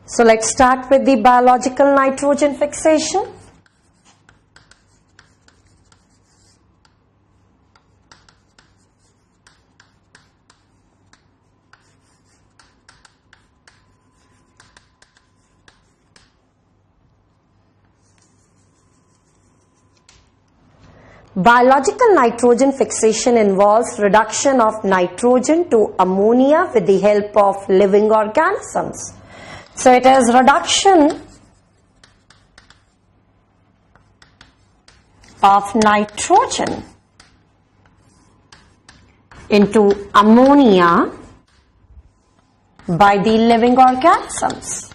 So let's start with the biological nitrogen fixation. Biological nitrogen fixation involves reduction of nitrogen to ammonia with the help of living organisms. So it is reduction of nitrogen into ammonia by the living organisms.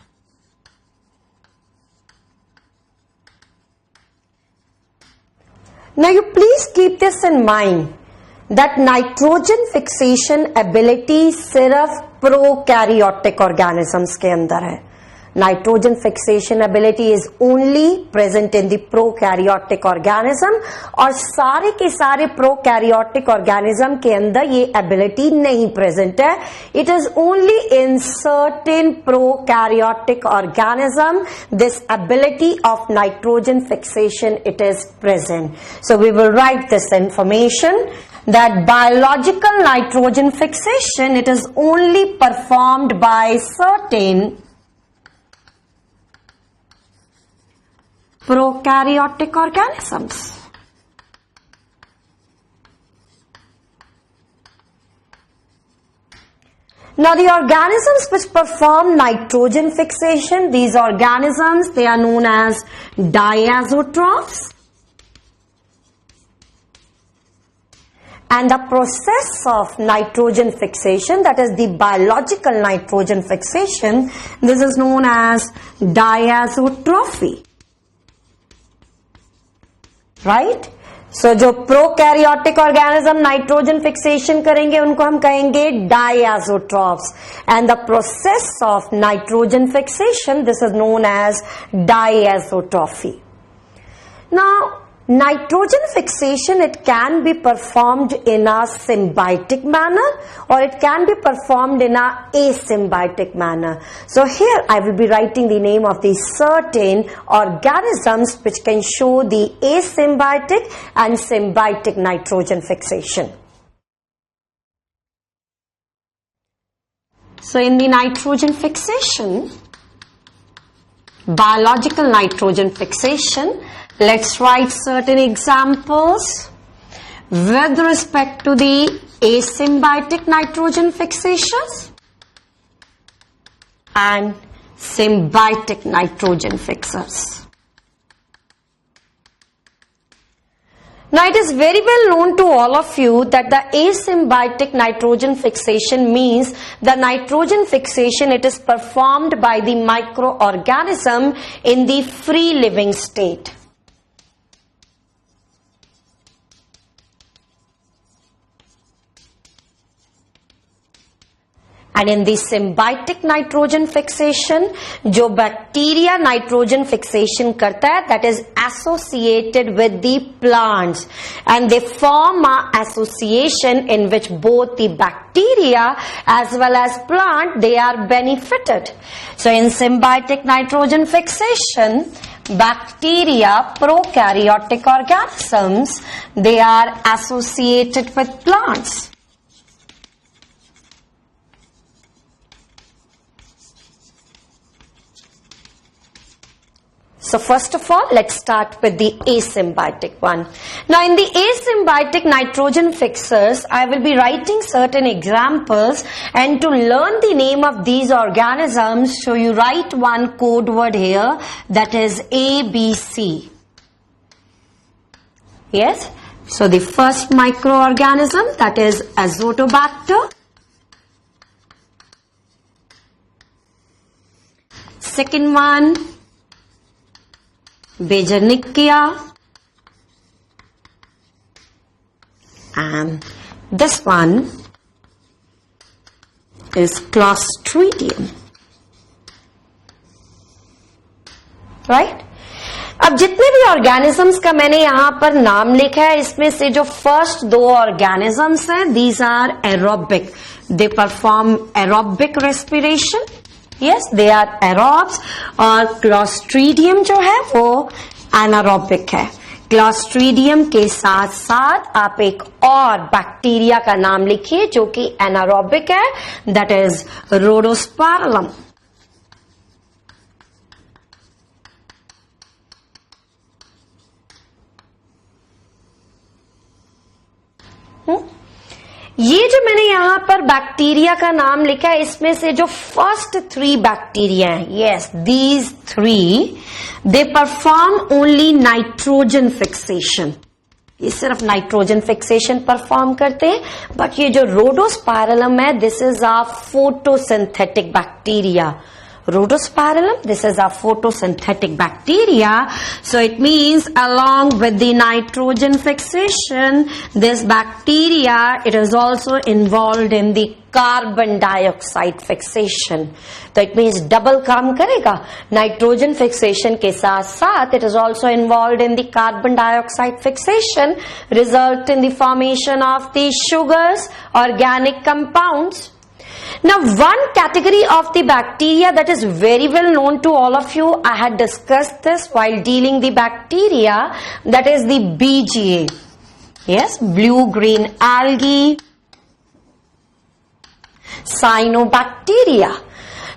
Now you please keep this in mind that nitrogen fixation ability सिर्फ prokaryotic organisms के अंदर है. Nitrogen fixation ability is only present in the prokaryotic organism और सारे के सारे prokaryotic organism के अंदर ये ability नहीं present है. It is only in certain prokaryotic organism this ability of nitrogen fixation it is present. So we will write this information that biological nitrogen fixation it is only performed by certain prokaryotic organisms. Now the organisms which perform nitrogen fixation, these organisms they are known as diazotrophs. And the process of nitrogen fixation, that is the biological nitrogen fixation, this is known as diazotrophy. Right? So जो prokaryotic organism nitrogen fixation करेंगे उनको हम कहेंगे diazotrophs. And the process of nitrogen fixation, this is known as diazotrophy. Now nitrogen fixation it can be performed in a symbiotic manner or it can be performed in a asymbiotic manner. So here I will be writing the name of the certain organisms which can show the asymbiotic and symbiotic nitrogen fixation. So in the nitrogen fixation, biological nitrogen fixation, let's write certain examples with respect to the asymbiotic nitrogen fixations and symbiotic nitrogen fixers. Now it is very well known to all of you that the asymbiotic nitrogen fixation means the nitrogen fixation it is performed by the microorganism in the free living state. And in the symbiotic nitrogen fixation, जो bacteria nitrogen fixation करता है, that is associated with the plants, and they form a association in which both the bacteria as well as plant they are benefited. So in symbiotic nitrogen fixation, bacteria, prokaryotic organisms, they are associated with plants. So first of all, let's start with the asymbiotic one. Now in the asymbiotic nitrogen fixers, I will be writing certain examples, and to learn the name of these organisms, so you write one code word here, that is ABC. Yes? So the first microorganism, that is Azotobacter. Second one, Beijeringia, and this one is Clostridium. Right? अब जितने भी organisms का मैंने यहां पर नाम लिखा है, इसमें से जो फर्स्ट दो ऑर्गेनिजम्स हैं, these are aerobic. They perform aerobic respiration. Yes, they are aerobes, और क्लॉस्ट्रीडियम जो है वो एनारोबिक है। क्लॉस्ट्रीडियम के साथ साथ आप एक और बैक्टीरिया का नाम लिखिए जो कि एनारोबिक है, दैट इज रोडोस्पाइरलम। ये जो मैंने यहां पर बैक्टीरिया का नाम लिखा है, इसमें से जो फर्स्ट 3 बैक्टीरिया हैं, yes, these 3 they perform only nitrogen fixation. ये सिर्फ नाइट्रोजन फिक्सेशन परफॉर्म करते हैं। बट ये जो रोडोस्पाइरलम है, this is a photosynthetic bacteria. Rhodospirillum, this is a photosynthetic bacteria, so it means along with the nitrogen fixation, this bacteria, it is also involved in the carbon dioxide fixation. तो it means double काम करेगा, nitrogen fixation के साथ साथ it is also involved in the carbon dioxide fixation, result in the formation of the sugars, organic compounds. Now, one category of the bacteria that is very well known to all of you, I had discussed this while dealing the bacteria, that is the BGA. Yes, blue-green algae, cyanobacteria.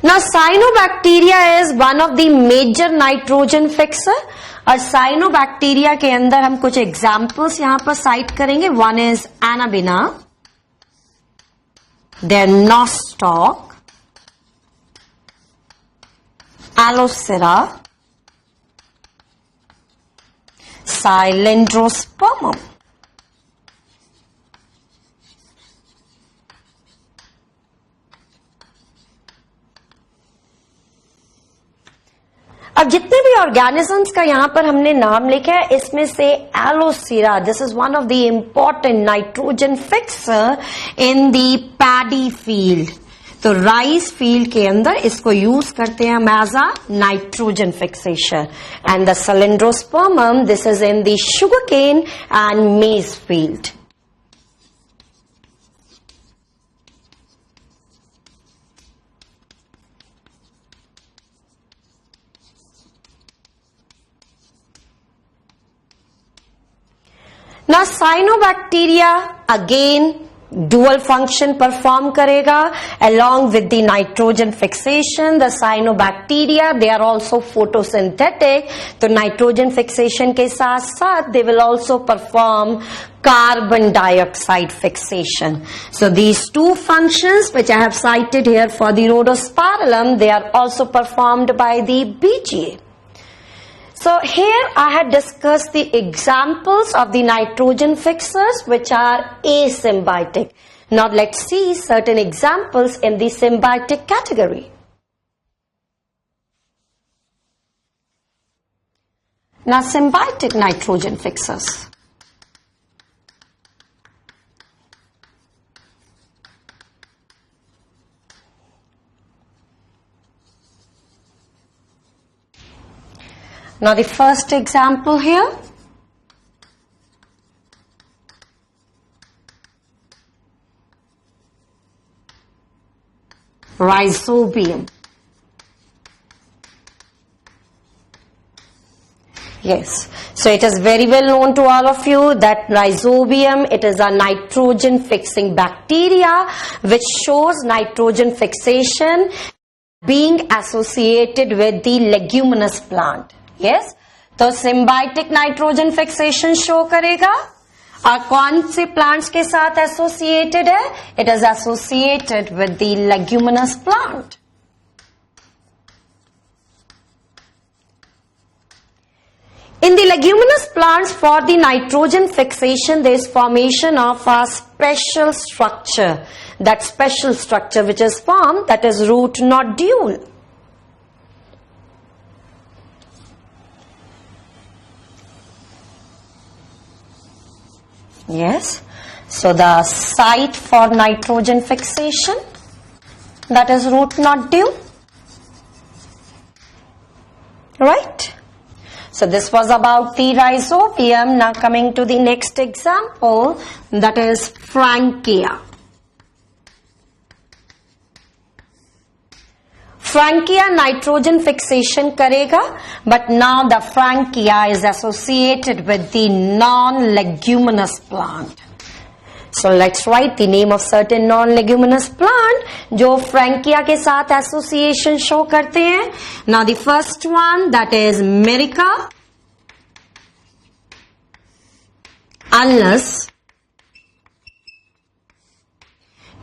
Now, cyanobacteria is one of the major nitrogen fixer. और cyanobacteria के अंदर हम कुछ examples यहाँ पर cite करेंगे. One is Anabaena, then Nostoc, Alocera, Cylindrospermum. अब जितने भी ऑर्गेनिजम्स का यहां पर हमने नाम लिखा है, इसमें से Aulosira, this is one of the important nitrogen fixer in the paddy field. तो राइस फील्ड के अंदर इसको यूज करते हैं हम as a nitrogen fixation. And the Cylindrospermum, this is in the sugarcane and maize field. Now, cyanobacteria again dual function perform करेगा along with the nitrogen fixation. The cyanobacteria, they are also photosynthetic. तो nitrogen fixation के साथ साथ they will also perform carbon dioxide fixation. So these two functions which I have cited here for the Rhodospirillum, they are also performed by the BGA. So here I had discussed the examples of the nitrogen fixers which are asymbiotic. Now let's see certain examples in the symbiotic category. Now symbiotic nitrogen fixers. Now the first example here, Rhizobium. Yes, so it is very well known to all of you that Rhizobium, it is a nitrogen fixing bacteria which shows nitrogen fixation being associated with the leguminous plant. Yes, तो symbiotic nitrogen fixation show करेगा और कौन से plants के साथ associated है? It is associated with the leguminous plant. In the leguminous plants, for the nitrogen fixation, there is formation of a special structure. That special structure which is formed, that is root nodule. Yes, so the site for nitrogen fixation, that is root nodule, right? So this was about the Rhizobium. Now coming to the next example, that is Frankia. Frankia nitrogen fixation करेगा, but now the Frankia is associated with the non leguminous plant. So let's write the name of certain non-leguminous plant जो Frankia के साथ association show करते हैं. Now the first one, that is Myrica, Ulmus,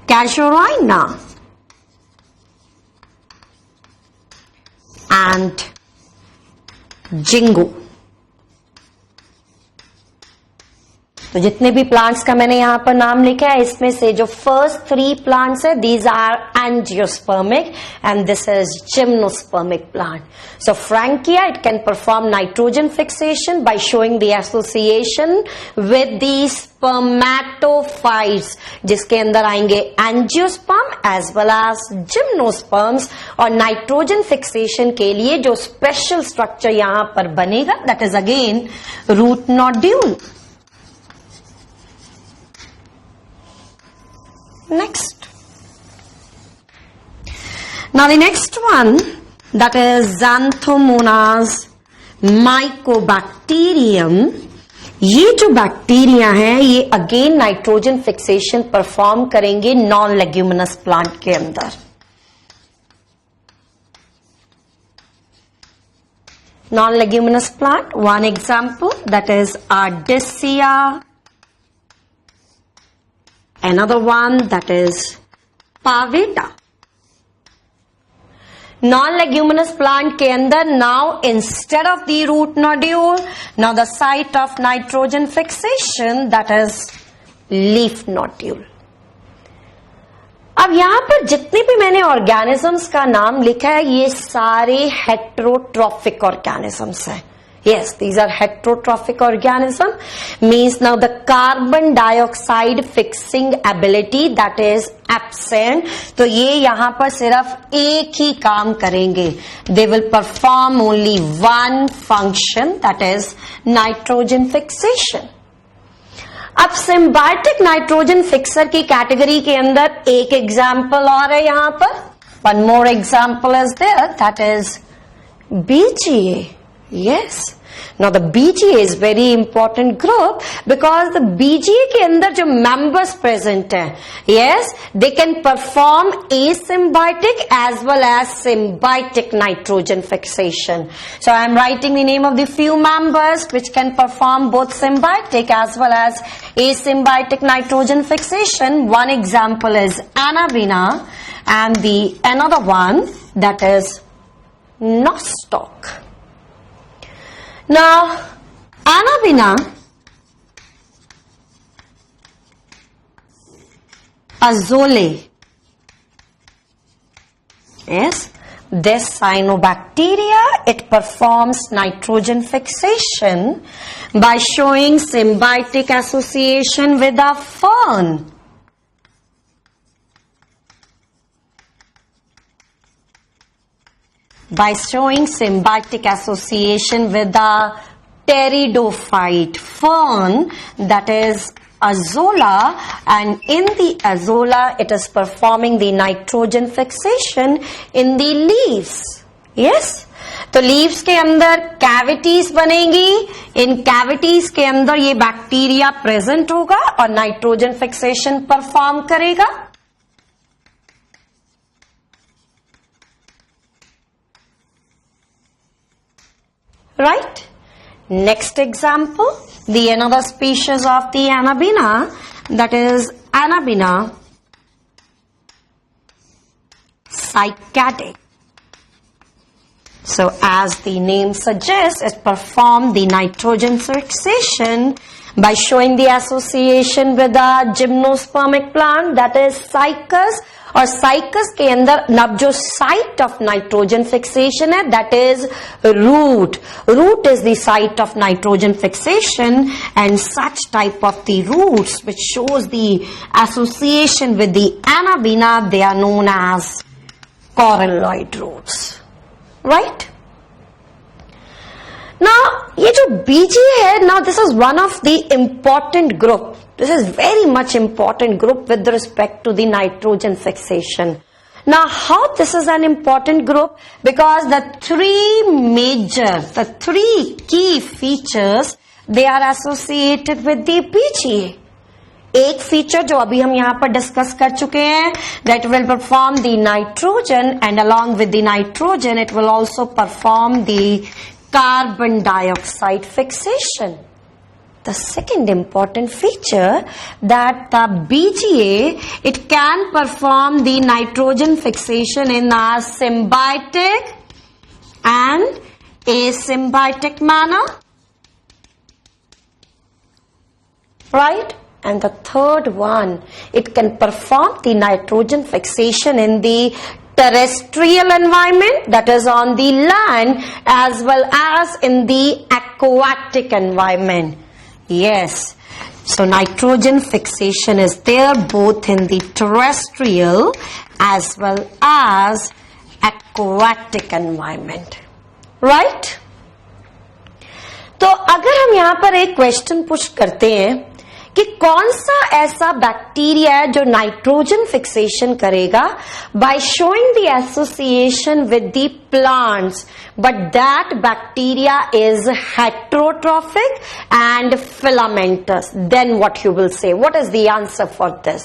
Casuarina and Jingo. तो जितने भी plants का मैंने यहां पर नाम लिखा है, इसमें से जो फर्स्ट 3 प्लांट्स है, these are angiospermic and this is gymnospermic plant. So Frankia it can perform nitrogen fixation by showing the association with the spermatophytes, जिसके अंदर आएंगे angiosperm as well as gymnosperms. और नाइट्रोजन फिक्सेशन के लिए जो special structure यहां पर बनेगा, that is again root nodule. Next. Now the next one, that is Xanthomonas mycobacterium. ये जो बैक्टीरिया है, ये अगेन नाइट्रोजन फिक्सेशन परफॉर्म करेंगे नॉन लेग्यूमिनस प्लांट के अंदर. Non leguminous plant, one example, that is Ardisia. Another one, that is Pavetta. Non-leguminous plant के अंदर now instead of the root nodule, now the site of nitrogen fixation, that is leaf nodule. अब यहां पर जितने भी मैंने organisms का नाम लिखा है, ये सारे हेट्रोट्रॉफिक ऑर्गेनिजम्स हैं. Yes, these are heterotrophic organism, means now the carbon dioxide fixing ability that is absent. तो ये यहाँ पर सिर्फ एक ही काम करेंगे. They will perform only one function, that is nitrogen fixation. अब सिम्बायोटिक नाइट्रोजन फिक्सर की कैटेगरी के अंदर एक एग्जाम्पल और है यहाँ पर. One more example is there, that is BGA. Yes. Now the BGA is very important group because the BGA के अंदर जो members present हैं, yes, they can perform asymbiotic as well as symbiotic nitrogen fixation. So I am writing the name of the few members which can perform both symbiotic as well as asymbiotic nitrogen fixation. One example is Anabina and the another one, that is Nostoc. Now, Anabina, Azole, yes, this cyanobacteria, it performs nitrogen fixation by showing symbiotic association with a fern. By showing symbiotic association with the pteridophyte fern, that is Azolla, and in the Azolla it is performing the nitrogen fixation in the leaves. Yes, तो leaves के अंदर cavities बनेंगी. इन cavities के अंदर ये bacteria present होगा और nitrogen fixation perform करेगा. Right? Next example, the another species of the Anabina, that is Anabina cycadic. So as the name suggests, it performs the nitrogen fixation by showing the association with a gymnospermic plant, that is Cycas. और Cycas के अंदर नब जो site of nitrogen fixation है, that is root. Root is the site of nitrogen fixation and such type of the roots which shows the association with the Anabaena, they are known as coralloid roots. Right? Now ये जो BGA है, now this is one of the important group. This is very much important group with respect to the nitrogen fixation. Now, how this is an important group? Because the three key features, they are associated with the BGA. एक feature जो अभी हम यहाँ पर discuss कर चुके हैं, that will perform the nitrogen, and along with the nitrogen it will also perform the carbon dioxide fixation. The second important feature that the BGA, it can perform the nitrogen fixation in a symbiotic and asymbiotic manner, right? And the third one, it can perform the nitrogen fixation in the terrestrial environment, that is on the land, as well as in the aquatic environment. Yes, so nitrogen fixation is there both in the terrestrial as well as aquatic environment, right? तो अगर हम यहाँ पर एक question push करते हैं कि कौन सा ऐसा बैक्टीरिया है जो नाइट्रोजन फिक्सेशन करेगा by showing the association with the plants, but that bacteria is heterotrophic and filamentous, then what you will say, what is the answer for this?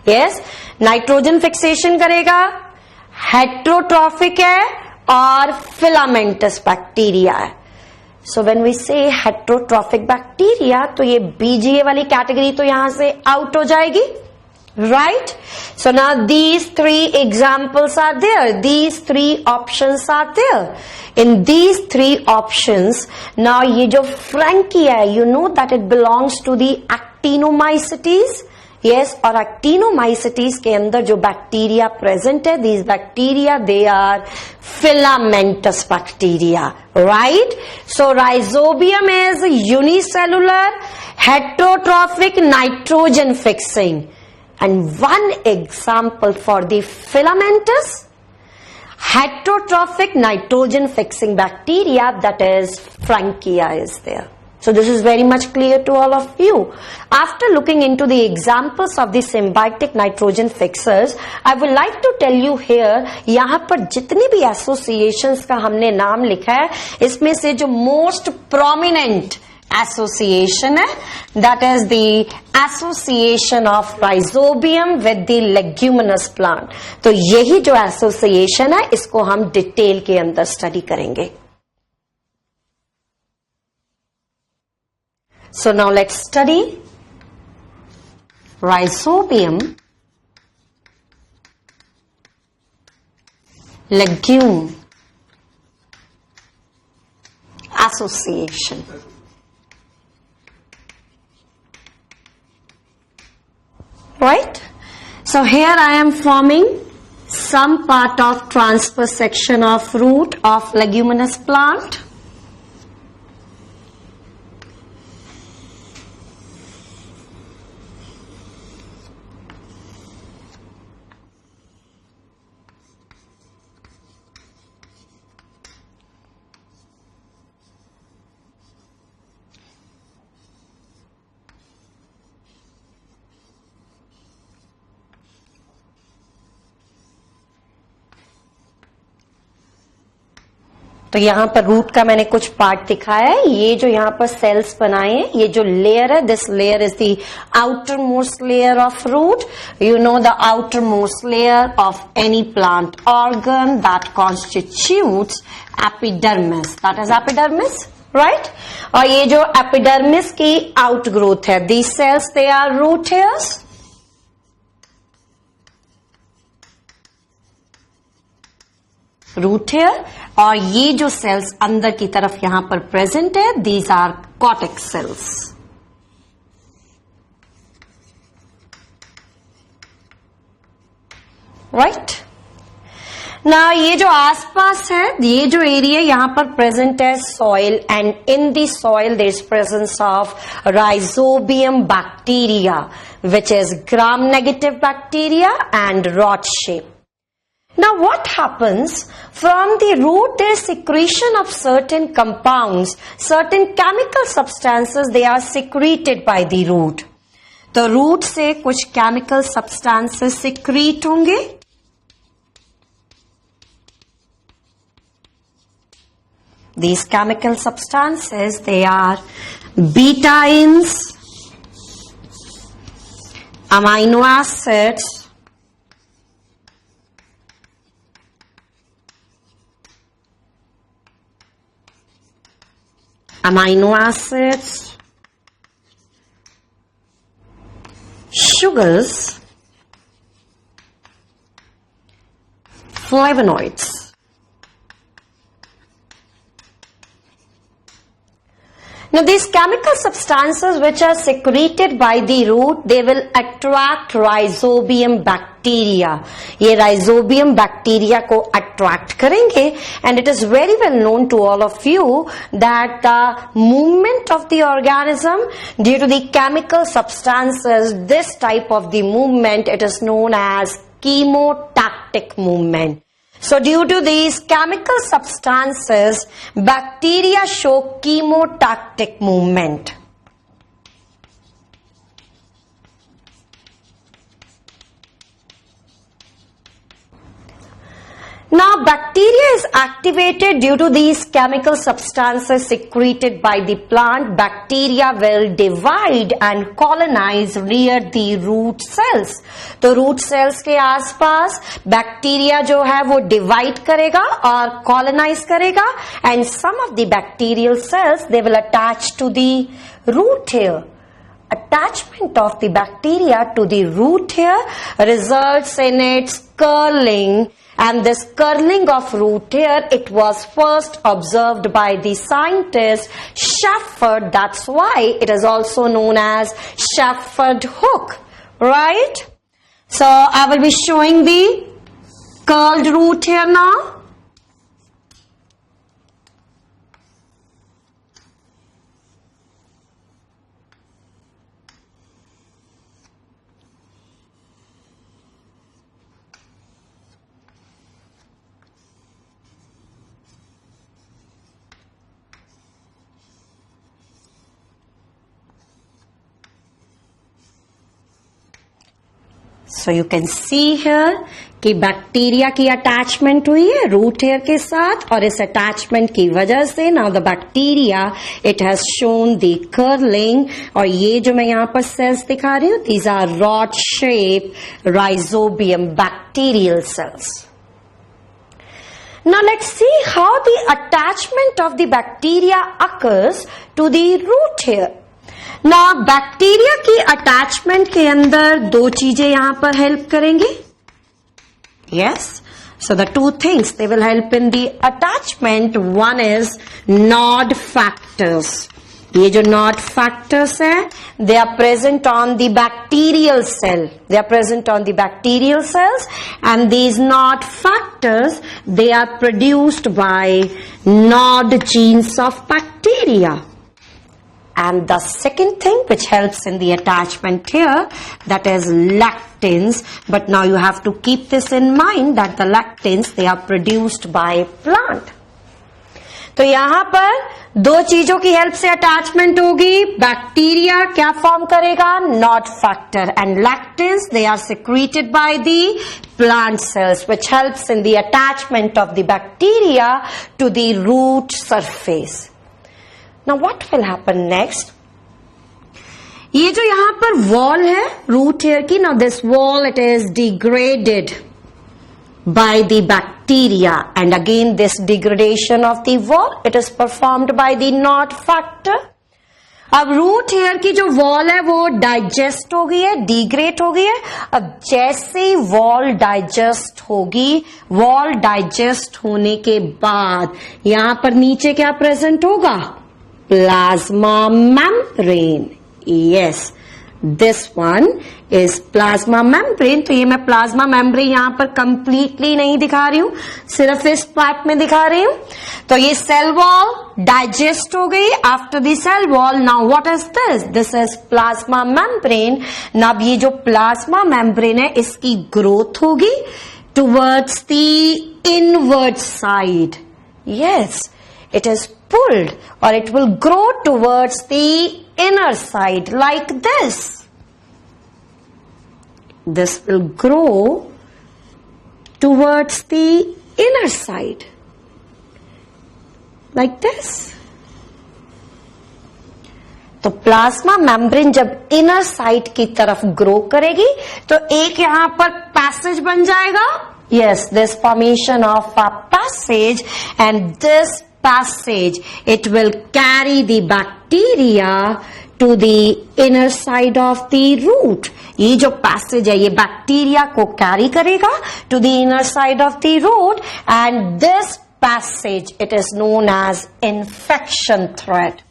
Yes, nitrogen fixation करेगा, heterotrophic है और filamentous bacteria है. So when we say heterotrophic bacteria, तो ये BGA वाली category तो यहां से आउट हो जाएगी, right? So now these three examples are there, these three options are there. In these three options, now ये जो Frankia है, you know that it belongs to the Actinomycetes. Yes, और एक्टिनोमाइसिटीज के अंदर जो बैक्टीरिया प्रेजेंट है, these bacteria they are filamentous bacteria, right? So rhizobium is unicellular, heterotrophic, nitrogen fixing, and one example for the filamentous heterotrophic nitrogen fixing bacteria, that is Frankia is there. So this is very much clear to all of you. After looking into the examples of the symbiotic nitrogen fixers, I would like to tell you here, यहाँ पर जितने भी associations का हमने नाम लिखा है, इसमें से जो most prominent association है, that is the association of rhizobium with the leguminous plant. तो यही जो association है, इसको हम डिटेल के अंदर स्टडी करेंगे. So now let's study rhizobium legume association. Right? So here I am forming some part of transverse section of root of leguminous plant. तो यहाँ पर रूट का मैंने कुछ पार्ट दिखाया है. ये जो यहाँ पर सेल्स बनाए हैं, ये जो लेयर है, this layer is the outermost layer of root. You know the outermost layer of any plant organ that constitutes epidermis, that is epidermis, right? और ये जो एपिडर्मिस की आउट ग्रोथ है, these cells they are root hairs. Root hair. और ये जो sales अंदर की तरफ यहां पर प्रेजेंट है, these are cortex cells. Right ना, ये जो आसपास है, ये जो एरिया यहां पर प्रेजेंट है, soil, and in the soil there is presence of rhizobium bacteria which is gram negative bacteria and rod shape. Now what happens from the root? There is secretion of certain compounds, certain chemical substances, they are secreted by the root. तो root से कुछ chemical substances secrete होंगे. these chemical substances, they are betaines, amino acids, sugars, flavonoids. Now these chemical substances which are secreted by the root, they will attract rhizobium bacteria. ये rhizobium bacteria को attract करेंगे, and it is very well known to all of you that the movement of the organism due to the chemical substances, this type of the movement, it is known as chemotactic movement. So due to these chemical substances, bacteria show chemotactic movement. Now bacteria is activated due to these chemical substances secreted by the plant. Bacteria will divide and colonize near the root cells. तो root cells के आसपास bacteria जो है वो divide करेगा और colonize करेगा, and some of the bacterial cells they will attach to the root hair. Attachment of the bacteria to the root hair results in its curling. And this curling of root hair, it was first observed by the scientist Shepherd. That's why it is also known as Shepherd hook, right? So I will be showing the curled root hair now. So you can see here कि bacteria की attachment हुई है root hair के साथ, और इस attachment की वजह से now the bacteria it has shown the curling. और ये जो मैं यहाँ पर सेल्स दिखा रही हूँ, these are rod shape rhizobium bacterial cells. Now let's see how the attachment of the bacteria occurs to the root hair. Now bacteria की अटैचमेंट के अंदर दो चीजें यहां पर हेल्प करेंगी. Yes, so the two things they will help in the attachment. One is Nod factors. ये जो Nod factors है, they are present on the bacterial cell. They are present on the bacterial cells, and these Nod factors they are produced by Nod genes of bacteria. And the second thing which helps in the attachment here, that is lectins. But now you have to keep this in mind that the lectins they are produced by plant. तो यहाँ पर दो चीजों की help से attachment होगी. Bacteria क्या form करेगा? Nod factor. And lectins they are secreted by the plant cells, which helps in the attachment of the bacteria to the root surface. Now what will happen next? ये जो यहाँ पर wall है root hair की, now this wall it is degraded by the bacteria, and again this degradation of the wall it is performed by the Nod factor. अब root hair की जो wall है वो डाइजेस्ट हो गई है, डिग्रेड हो गई है. अब जैसे ही वॉल डाइजेस्ट होगी, वॉल डाइजेस्ट होने के बाद यहां पर नीचे क्या प्रेजेंट होगा? Plasma membrane. Yes, this one is plasma membrane. तो ये मैं प्लाज्मा मेम्ब्रेन यहां पर कंप्लीटली नहीं दिखा रही हूं, सिर्फ इस पार्ट में दिखा रही हूं. तो ये सेल वॉल डाइजेस्ट हो गई. After the cell wall now what is this? This is plasma membrane. Now ये जो प्लाज्मा मेम्ब्रेन है इसकी ग्रोथ होगी towards the inward side. Yes, it is pulled or it will grow towards the inner side like this. This will grow towards the inner side. like this. तो plasma membrane जब inner side की तरफ grow करेगी तो एक यहां पर passage बन जाएगा. Yes, this formation of a passage, and this passage, it will carry the bacteria to the inner side of the root. ये जो passage है ये बैक्टीरिया को कैरी करेगा to the inner side of the root, and this passage, it is known as infection thread.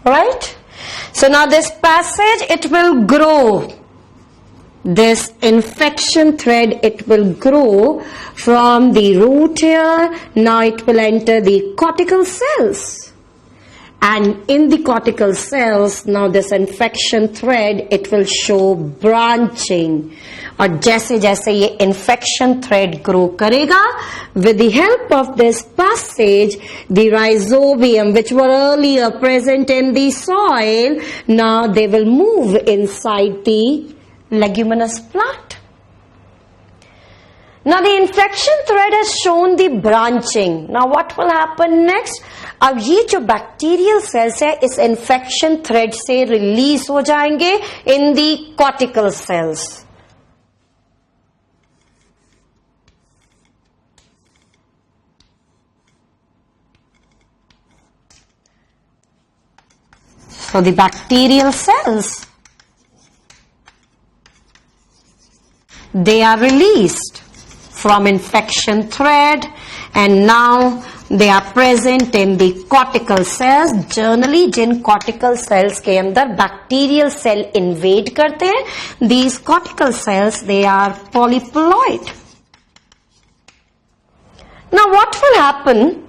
Right? So now this passage, it will grow. This infection thread, it will grow from the root here. Now it will enter the cortical cells. And in the cortical cells, now this infection thread, it will show branching. और जैसे जैसे ये infection thread grow करेगा, with the help of this passage, the rhizobium, which were earlier present in the soil, now they will move inside the leguminous plant. Now the infection thread has shown the branching. Now what will happen next? अब ये जो bacterial cells है इस infection thread से release हो जाएंगे in the cortical cells. So the bacterial cells, they are released from infection thread, and now they are present in the cortical cells. Generally जिन cortical cells के अंदर bacterial cell invade करते हैं, these cortical cells, they are polyploid. Now what will happen?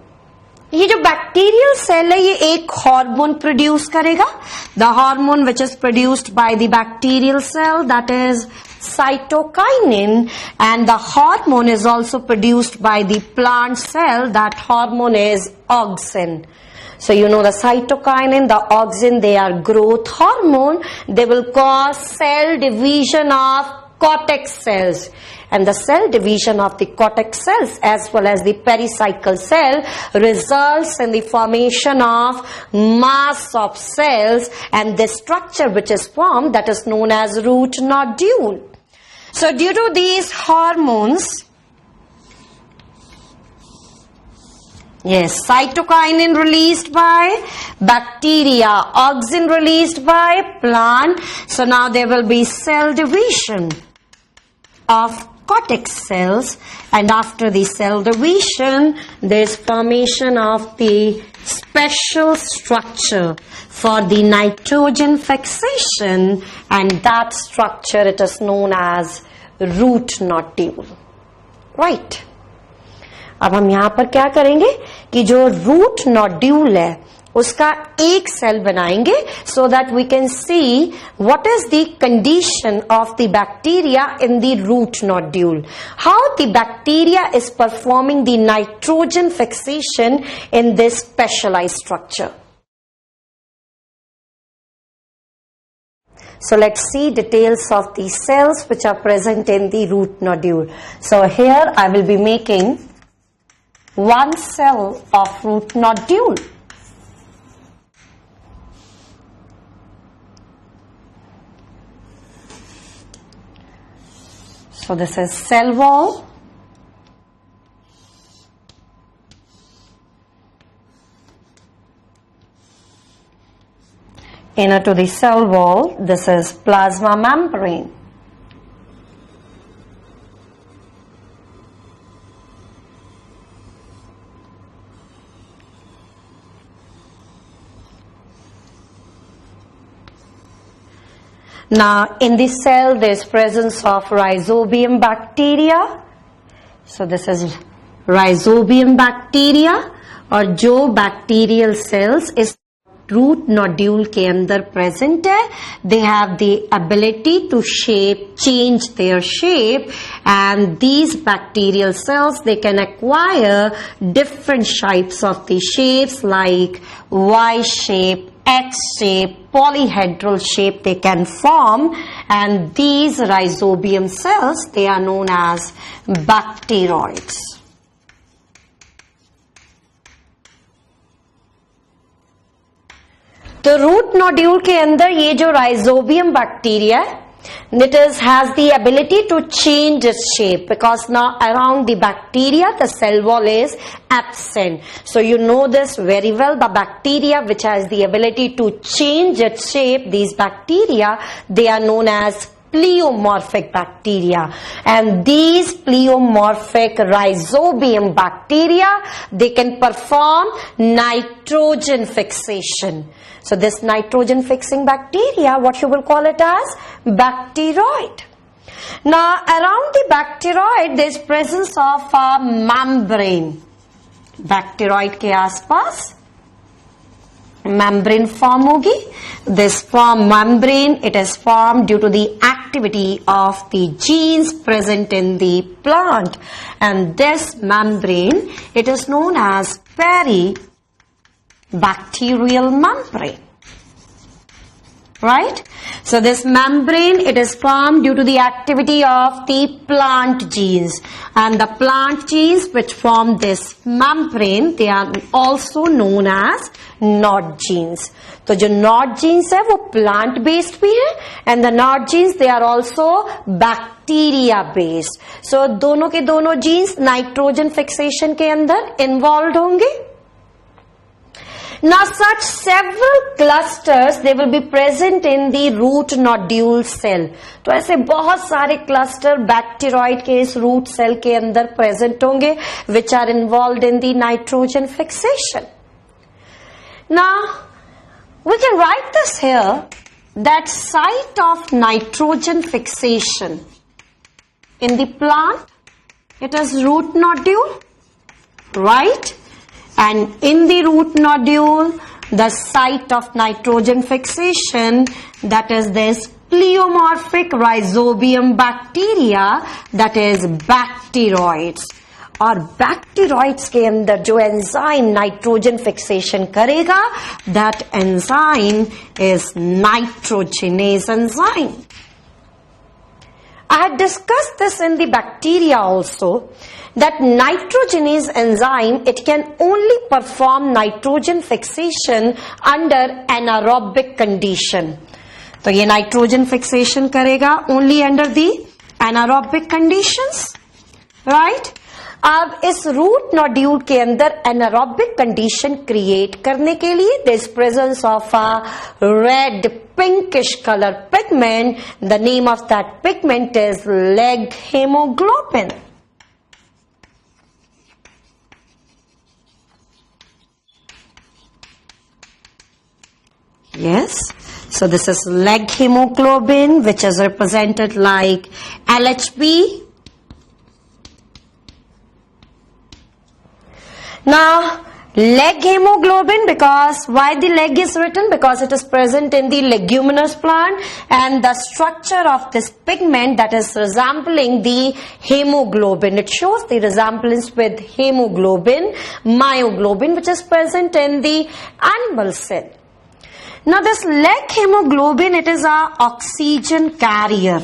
ये जो bacterial cell है ये एक हार्मोन प्रोड्यूस करेगा. The hormone which is produced by the bacterial cell, that is cytokinin, and the hormone is also produced by the plant cell. That hormone is auxin. So you know the cytokinin, the auxin, they are growth hormone. They will cause cell division of cortex cells, and the cell division of the cortex cells as well as the pericycle cell results in the formation of mass of cells, and the structure which is formed, that is known as root nodule. So due to these hormones, yes, cytokinin released by bacteria, auxin released by plant. So now there will be cell division of cortex cells, and after the cell division, there is formation of the special structure for the nitrogen fixation, and that structure, it is known as root nodule. Right? अब हम यहाँ पर क्या करेंगे कि जो root nodule है उसका एक सेल बनाएंगे, so that we can see what is the condition of the bacteria in the root nodule, how the bacteria is performing the nitrogen fixation in this specialized structure. So let's see details of the cells which are present in the root nodule. So here I will be making one cell of root nodule. So this is cell wall. Inner to the cell wall, this is plasma membrane. Now in the cell there is presence of rhizobium bacteria. So this is rhizobium bacteria, और जो bacterial cells इस root nodule के अंदर present है, they have the ability to change their shape, and these bacterial cells, they can acquire different shapes of the shapes like Y shape, X shape, polyhedral shape they can form, and these rhizobium cells, they are known as bacteroids. तो root nodule के अंदर ये जो rhizobium bacteria है, it has the ability to change its shape because now around the bacteria the cell wall is absent. So you know this very well. The bacteria which has the ability to change its shape, these bacteria, they are known as pleomorphic bacteria, and these pleomorphic rhizobium bacteria, they can perform nitrogen fixation. So this nitrogen fixing bacteria, what you will call it as bacteroid. Now around the bacteroid there is presence of a membrane. Bacteroid के आसपास membrane form होगी. This form membrane, it is formed due to the activity of the genes present in the plant, and this membrane, it is known as peribacterial membrane. Right? So this membrane, it is formed due to the activity of the plant genes, and the plant genes which form this membrane, they are also known as nod genes. तो जो not jeans है वो plant based भी है, and the nod genes they are also bacteria based. So दोनों के दोनों jeans nitrogen fixation के अंदर इन्वॉल्व होंगे. Now such several clusters they will be present in the root nodule cell. तो ऐसे बहुत सारे क्लस्टर बैक्टीरॉइड के इस रूट सेल के अंदर प्रेजेंट होंगे which are involved in the nitrogen fixation. Now we can write this here, that site of nitrogen fixation in the plant, it is root nodule, right? And in the root nodule, the site of nitrogen fixation, that is this pleomorphic rhizobium bacteria, that is bacteroids. और बैक्टीरॉइड्स के अंदर जो enzyme nitrogen fixation करेगा, that enzyme is nitrogenase enzyme. I had discussed this in the bacteria also, that nitrogenase enzyme, it can only perform nitrogen fixation under anaerobic condition. तो ये nitrogen fixation करेगा only under the anaerobic conditions, right? अब इस root nodule के अंदर anaerobic condition create करने के लिए there is presence of a red pinkish colour pigment. The name of that pigment is leghaemoglobin. Yes, so this is leg hemoglobin, which is represented like LHB. Now, leg hemoglobin, because why the leg is written? Because it is present in the leguminous plant, and the structure of this pigment that is resembling the hemoglobin. It shows the resemblance with hemoglobin, myoglobin, which is present in the animal cell. Now, this leg hemoglobin, it is a oxygen carrier.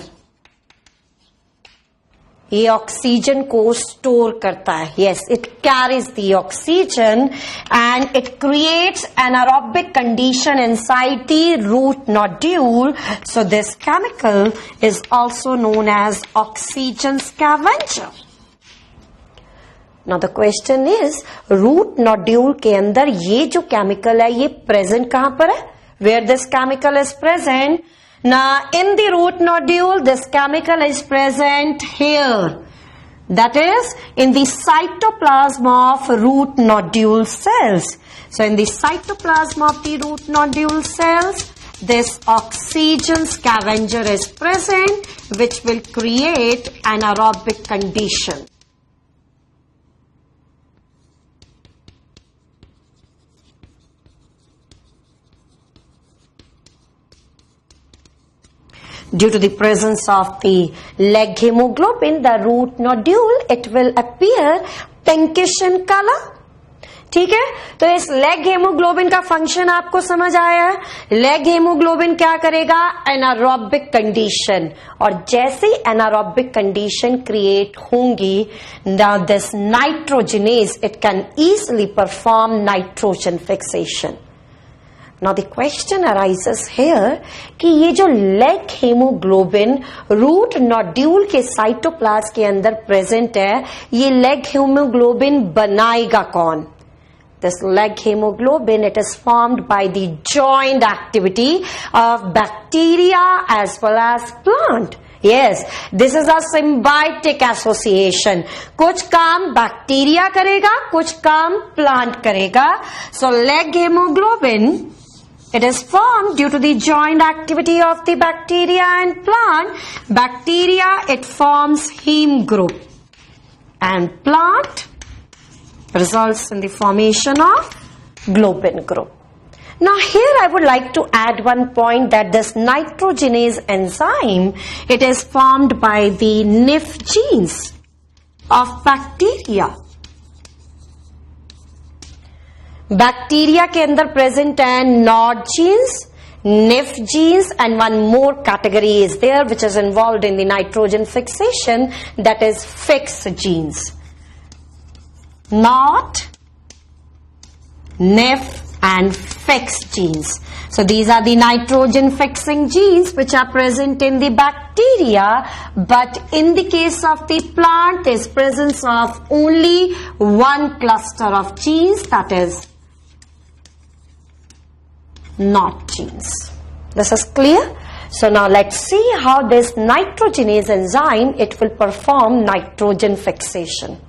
ये oxygen को store करता है. Yes, it carries the oxygen and it creates anaerobic condition inside the root nodule. So this chemical is also known as oxygen scavenger. Now the question is, root nodule के अंदर ये जो chemical है ये present कहाँ पर है? Where this chemical is present? Now, in the root nodule, this chemical is present here. That is, in the cytoplasm of root nodule cells. So, in the cytoplasm of the root nodule cells, this oxygen scavenger is present, which will create anaerobic condition. Due to the presence of the leg hemoglobin, the root nodule, it will appear pinkish in color. ठीक है, तो इस leg haemoglobin का function आपको समझ आया है। Leg haemoglobin क्या करेगा, एनारोबिक कंडीशन, और जैसे ही एनारोबिक कंडीशन क्रिएट होंगी, now this nitrogenase it can easily perform nitrogen fixation. Now the question arises here कि ये जो लेग हेमोग्लोबिन रूट नोड्यूल के साइटोप्लाज्म के अंदर प्रेजेंट है, ये लेग हेमोग्लोबिन बनाएगा कौन? This leg hemoglobin, it is formed by the joint activity of bacteria as well as plant. Yes, this is a symbiotic association. कुछ काम बैक्टीरिया करेगा, कुछ काम प्लांट करेगा. So leg hemoglobin, it is formed due to the joint activity of the bacteria and plant. Bacteria, it forms heme group, and plant results in the formation of globin group. Now here I would like to add one point, that this nitrogenase enzyme, it is formed by the NIF genes of bacteria. Bacteria के अंदर present है nod genes, nif genes, and one more category is there which is involved in the nitrogen fixation, that is fix genes. Not, nif and fixed genes. So these are the nitrogen fixing genes which are present in the bacteria, but in the case of the plant there is presence of only one cluster of genes, that is NOT genes. This is clear? So now let's see how this nitrogenase enzyme, it will perform nitrogen fixation.